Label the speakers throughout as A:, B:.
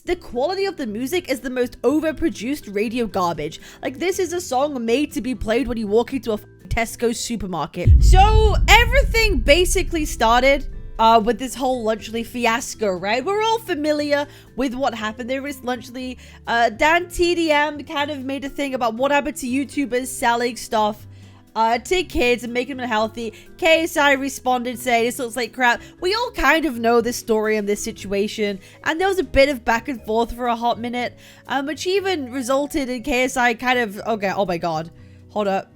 A: The quality of the music is the most overproduced radio garbage. Like, this is a song made to be played when you walk into a Tesco supermarket. So everything basically started with this whole Lunchly fiasco, right? We're all familiar with what happened there with Lunchly. Dan TDM kind of made a thing about what happened to YouTubers selling stuff to kids and making them unhealthy. KSI responded saying this looks like crap. We all kind of know this story and this situation, and there was a bit of back and forth for a hot minute, which even resulted in KSI kind of, okay, oh my god, hold up.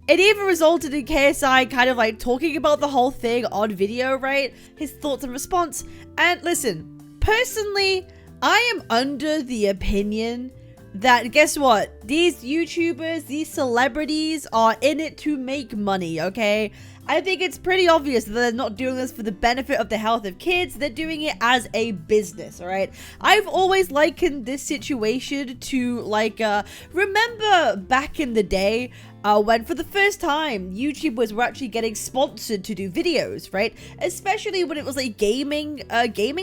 A: It even resulted in KSI kind of like talking about the whole thing on video, right? His thoughts and response. And listen, personally, I am under the opinion that, guess what? These YouTubers, these celebrities are in it to make money, okay? I think it's pretty obvious that they're not doing this for the benefit of the health of kids. They're doing it as a business, all right? I've always likened this situation to, like, remember back in the day when for the first time YouTubers were actually getting sponsored to do videos, right? Especially when it was like gaming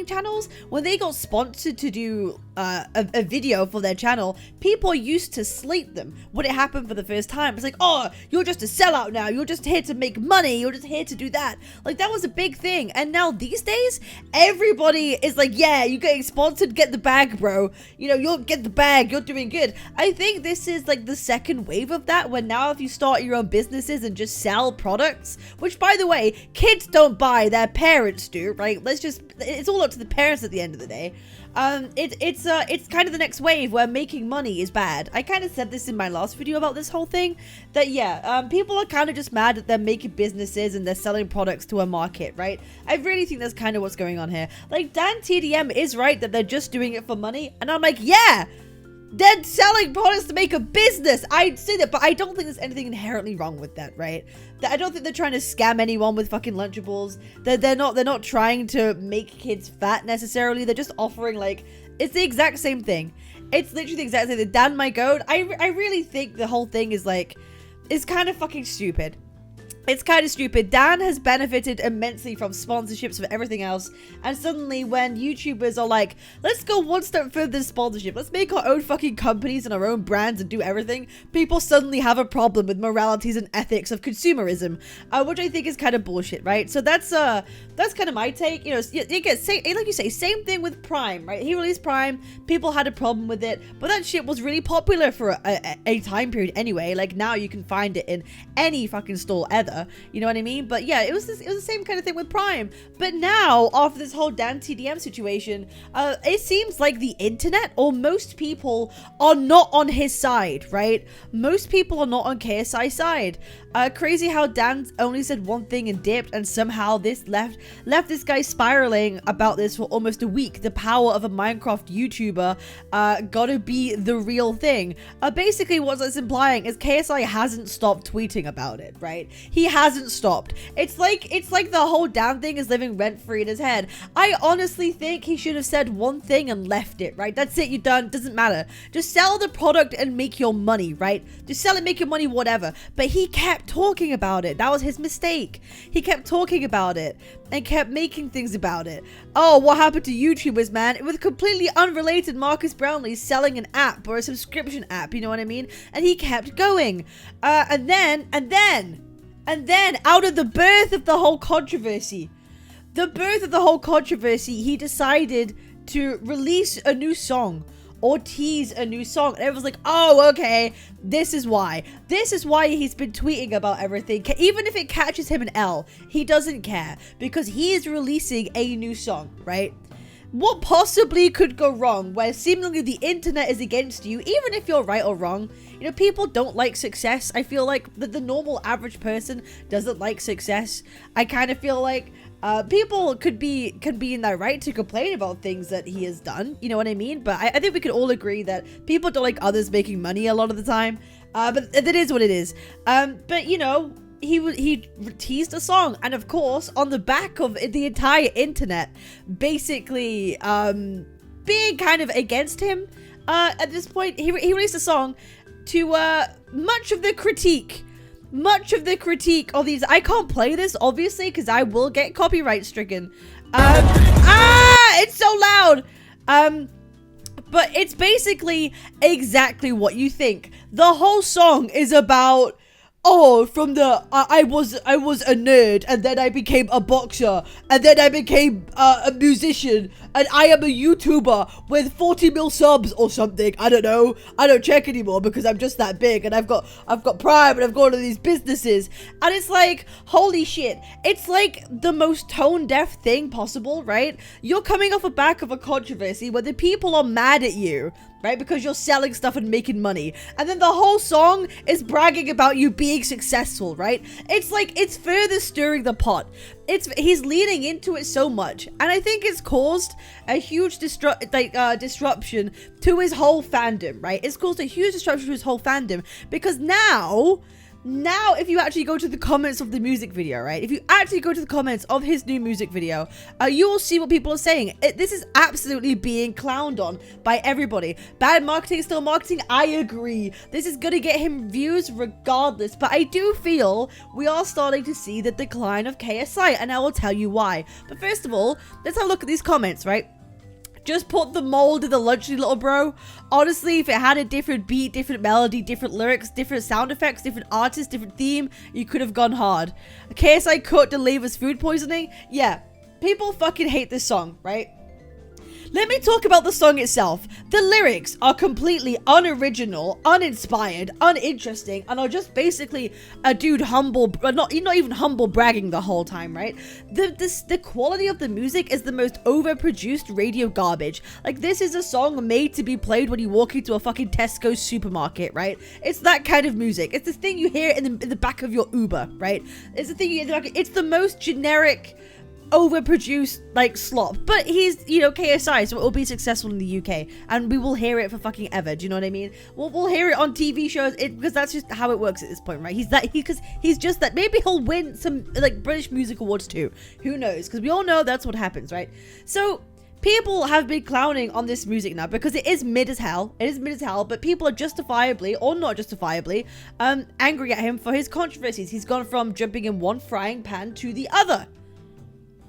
A: channels. When they got sponsored to do a video for their channel, people used to slate them when it happened for the first time. It's like, oh, you're just a sellout now. You're just here to make money. You're just here to do that. Like, that was a big thing. And now these days, everybody is like, yeah, you're getting sponsored. Get the bag, bro. You know, you'll get the bag. You're doing good. I think this is like the second wave of that, when now if you start your own businesses and just sell products, which by the way, kids don't buy, their parents do, right? It's all up to the parents at the end of the day. It's kind of the next wave where making money is bad. I kind of said this in my last video about this whole thing, that yeah, people are kind of just mad that they're making businesses and they're selling products to a market, right? I really think that's kind of what's going on here. Like, Dan TDM is right that they're just doing it for money, and I'm like, yeah, they're selling products to make a business. I'd say that, but I don't think there's anything inherently wrong with that, right? I don't think they're trying to scam anyone with fucking Lunchables. They're not trying to make kids fat necessarily. They're just offering, like, it's the exact same thing. It's literally the exact same thing. Dan my goat. I really think the whole thing is like, is kind of fucking stupid. It's kind of stupid. Dan has benefited immensely from sponsorships, from everything else. And suddenly when YouTubers are like, let's go one step further than sponsorship. Let's make our own fucking companies and our own brands and do everything. People suddenly have a problem with moralities and ethics of consumerism, which I think is kind of bullshit, right? So that's kind of my take. You know, you get, like you say, same thing with Prime, right? He released Prime. People had a problem with it, but that shit was really popular for a time period anyway. Like, now you can find it in any fucking store ever. You know what I mean? But yeah, it was the same kind of thing with Prime. But now, after this whole Dan TDM situation, it seems like the internet, or most people, are not on his side, right? Most people are not on KSI's side. Crazy how Dan only said one thing and dipped, and somehow this left this guy spiraling about this for almost a week. The power of a Minecraft YouTuber gotta be the real thing. Basically what that's implying is KSI hasn't stopped tweeting about it, right? He hasn't stopped. It's like the whole Dan thing is living rent-free in his head. I honestly think he should have said one thing and left it, right? That's it, you're done, doesn't matter. Just sell the product and make your money, right? Just sell it, make your money, whatever. But he kept talking about it. That was his mistake. He kept talking about it and kept making things about it. Oh, what happened to YouTubers, man? It was completely unrelated. Marcus Brownlee selling an app or a subscription app, you know what I mean? And he kept going. And then out of the birth of the whole controversy, he decided to release a new song or tease a new song. And everyone's like, oh, okay, this is why he's been tweeting about everything. Even if it catches him an L, he doesn't care, because he is releasing a new song, right? What possibly could go wrong where seemingly the internet is against you, even if you're right or wrong? You know, people don't like success. I feel like the normal average person doesn't like success. I kind of feel like people can be in their right to complain about things that he has done. You know what I mean? But I think we could all agree that people don't like others making money a lot of the time. But that is what it is. But you know, he teased a song, and of course, on the back of the entire internet basically being kind of against him at this point, he released a song to much of the critique of these. I can't play this obviously because I will get copyright stricken. It's so loud. But it's basically exactly what you think. The whole song is about, oh, from the I was a nerd, and then I became a boxer, and then I became a musician, and I am a YouTuber with 40 mil subs or something. I don't know. I don't check anymore because I'm just that big, and I've got Prime, and I've got all of these businesses, and it's like, holy shit! It's like the most tone deaf thing possible, right? You're coming off the back of a controversy where the people are mad at you, right? Because you're selling stuff and making money. And then the whole song is bragging about you being successful, right? It's like, it's further stirring the pot. He's leaning into it so much. And I think it's caused a huge disruption to his whole fandom, right? It's caused a huge disruption to his whole fandom because now, if you actually go to the comments of the music video, right? If you actually go to the comments of his new music video, you will see what people are saying. This is absolutely being clowned on by everybody. Bad marketing is still marketing. I agree. This is going to get him views regardless. But I do feel we are starting to see the decline of KSI, and I will tell you why. But first of all, let's have a look at these comments, right? Just put the mold in the luxury, little bro. Honestly, if it had a different beat, different melody, different lyrics, different sound effects, different artist, different theme, you could have gone hard. KSI cut delivers food poisoning. Yeah, people fucking hate this song, right? Let me talk about the song itself. The lyrics are completely unoriginal, uninspired, uninteresting, and are just basically a dude not even humble bragging the whole time, right? The quality of the music is the most overproduced radio garbage. Like, this is a song made to be played when you walk into a fucking Tesco supermarket, right? It's that kind of music. It's the thing you hear in the back of your Uber, right? It's the thing you hear in the back. It's the most generic, overproduced like slop, but he's, you know, KSI, so it will be successful in the UK, and we will hear it for fucking ever. Do you know what I mean? We'll hear it on TV shows, because that's just how it works at this point, right? He's just that. Maybe he'll win some like British Music Awards too. Who knows? Because we all know that's what happens, right? So people have been clowning on this music now because it is mid as hell. It is mid as hell, but people are justifiably, or not justifiably, angry at him for his controversies. He's gone from jumping in one frying pan to the other.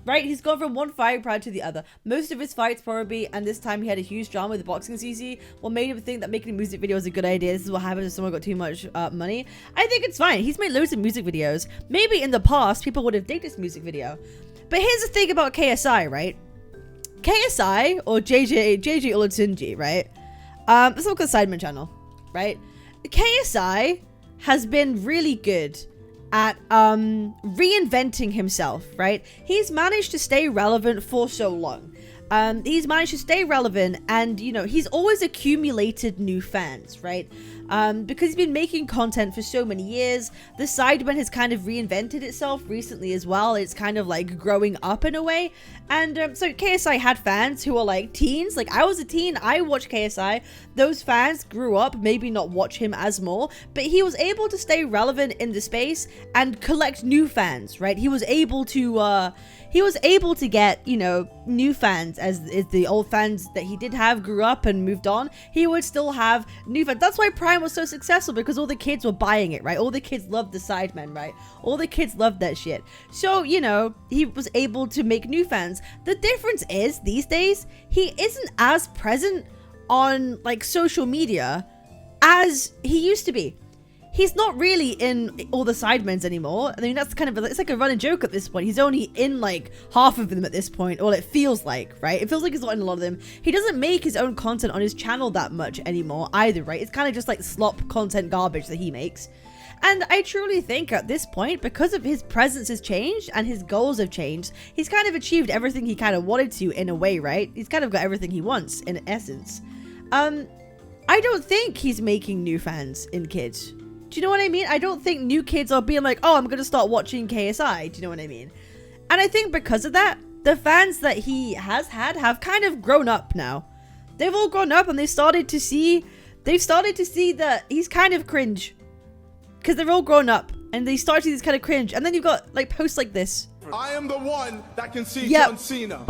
A: Right? He's gone from one frying pan to the other. Most of his fights probably, and this time he had a huge drama with the boxing CC, what made him think that making a music video is a good idea. This is what happens if someone got too much money. I think it's fine. He's made loads of music videos. Maybe in the past, people would have digged this music video. But here's the thing about KSI, right? KSI, or JJ Olatunji, right? Let's look at the Sidemen channel, right? KSI has been really good at reinventing himself, right? He's managed to stay relevant for so long. He's managed to stay relevant, and, you know, he's always accumulated new fans, right? Because he's been making content for so many years. The Sidemen has kind of reinvented itself recently as well. It's kind of like growing up in a way. And so KSI had fans who were like teens. Like, I was a teen, I watched KSI. Those fans grew up, maybe not watch him as more, but he was able to stay relevant in the space and collect new fans, right? He was able to get, you know, new fans, as the old fans that he did have grew up and moved on. He would still have new fans. That's why Prime was so successful, because all the kids were buying it, right? All the kids loved the Sidemen, right? All the kids loved that shit. So, you know, he was able to make new fans. The difference is, these days, he isn't as present on, like, social media as he used to be. He's not really in all the Sidemens anymore. I mean, that's kind of, it's like a running joke at this point. He's only in like half of them at this point, or it feels like, right? It feels like he's not in a lot of them. He doesn't make his own content on his channel that much anymore either, right? It's kind of just like slop content garbage that he makes. And I truly think at this point, because of his presence has changed and his goals have changed, he's kind of achieved everything he kind of wanted to in a way, right? He's kind of got everything he wants in essence. I don't think he's making new fans in kids. Do you know what I mean? I don't think new kids are being like, oh, I'm going to start watching KSI. Do you know what I mean? And I think because of that, the fans that he has had have kind of grown up now. They've all grown up, and they've started to see that he's kind of cringe. Because they're all grown up, and they start to see this kind of cringe. And then you've got like posts like this.
B: I am the one that can see John Cena.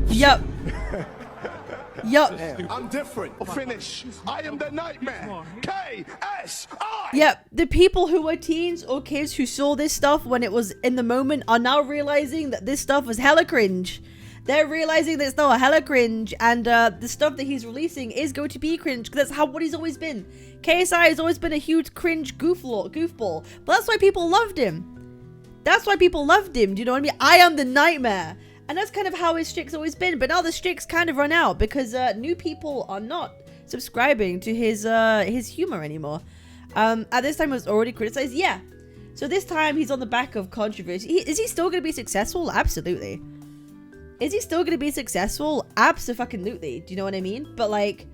A: Yep. Yup.
B: I'm different. Finish. I am the nightmare. KSI.
A: Yep. The people who were teens or kids who saw this stuff when it was in the moment are now realizing that this stuff was hella cringe. They're realizing that it's now a hella cringe, and the stuff that he's releasing is going to be cringe, because that's what he's always been. KSI has always been a huge cringe goofball, but that's why people loved him. That's why people loved him. Do you know what I mean? I am the nightmare. And that's kind of how his shtick's always been. But now the shtick's kind of run out because new people are not subscribing to his humor anymore. At this time, it was already criticized. Yeah. So this time, he's on the back of controversy. Is he still going to be successful? Absolutely. Is he still going to be successful? Abso-fucking-lutely. Do you know what I mean? But, like,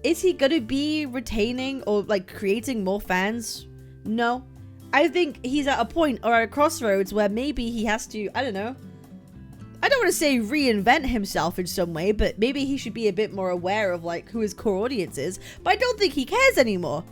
A: is he going to be retaining or, like, creating more fans? No. I think he's at a point or at a crossroads where maybe he has to, I don't know. I don't want to say reinvent himself in some way, but maybe he should be a bit more aware of, like, who his core audience is. But I don't think he cares anymore.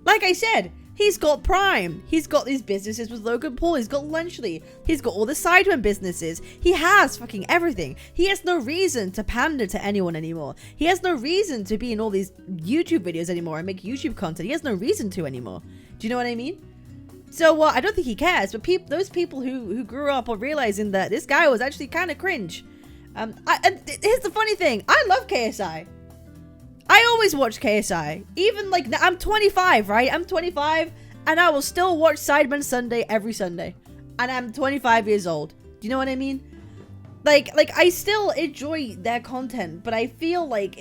A: Like I said, he's got Prime. He's got these businesses with Logan Paul. He's got Lunchley. He's got all the Sidemen businesses. He has fucking everything. He has no reason to pander to anyone anymore. He has no reason to be in all these YouTube videos anymore and make YouTube content. He has no reason to anymore. Do you know what I mean? So, I don't think he cares, but those people who grew up are realizing that this guy was actually kind of cringe. And here's the funny thing. I love KSI. I always watch KSI. Even, like, I'm 25, right? I'm 25, and I will still watch Sidemen Sunday every Sunday. And I'm 25 years old. Do you know what I mean? Like I still enjoy their content, but I feel like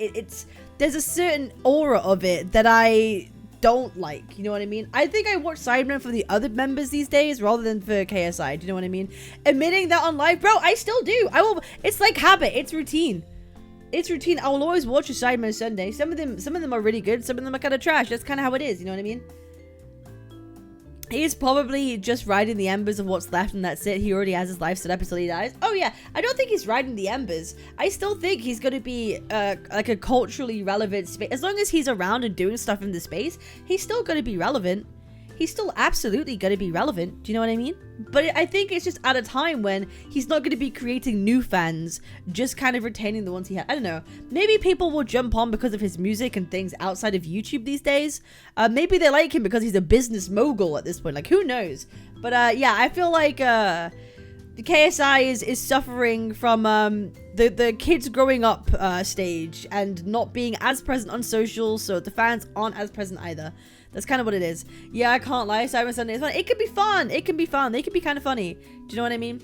A: there's a certain aura of it that I don't like, you know what I mean? I think I watch Sidemen for the other members these days rather than for KSI. Do you know what I mean? Admitting that on live, bro, I still do. I will. It's like habit. It's routine. It's routine. I will always watch a Sidemen Sunday. Some of them are really good. Some of them are kind of trash. That's kind of how it is. You know what I mean? He's probably just riding the embers of what's left, and that's it. He already has his life set up until he dies. Oh yeah, I don't think he's riding the embers. I still think he's going to be like a culturally relevant space. As long as he's around and doing stuff in the space, he's still going to be relevant. He's still absolutely going to be relevant. Do you know what I mean? But I think it's just at a time when he's not going to be creating new fans, just kind of retaining the ones he had. I don't know. Maybe people will jump on because of his music and things outside of YouTube these days. Maybe they like him because he's a business mogul at this point. Like, who knows? But yeah, I feel like the KSI is suffering from the kids growing up stage and not being as present on social, so the fans aren't as present either. That's kind of what it is. Yeah, I can't lie. Sidemen Sunday is fun. It can be fun. It can be fun. They can be kind of funny. Do you know what I mean?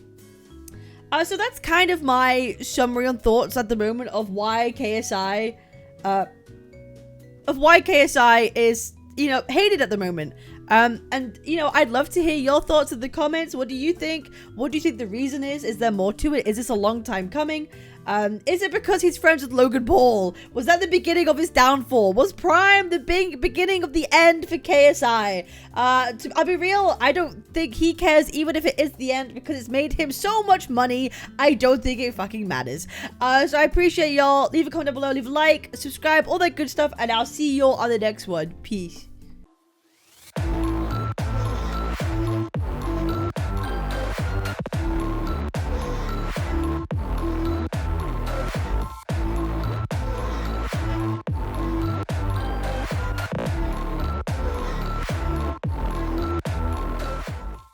A: So that's kind of my summary on thoughts at the moment of why KSI, is, you know, hated at the moment. And, you know, I'd love to hear your thoughts in the comments. What do you think? What do you think the reason is? Is there more to it? Is this a long time coming? Is it because he's friends with Logan Paul? Was that the beginning of his downfall? Was Prime the big beginning of the end for KSI? I'll be real, I don't think he cares even if it is the end because it's made him so much money. I don't think it fucking matters. So I appreciate y'all. Leave a comment down below, leave a like, subscribe, all that good stuff, and I'll see y'all on the next one. Peace.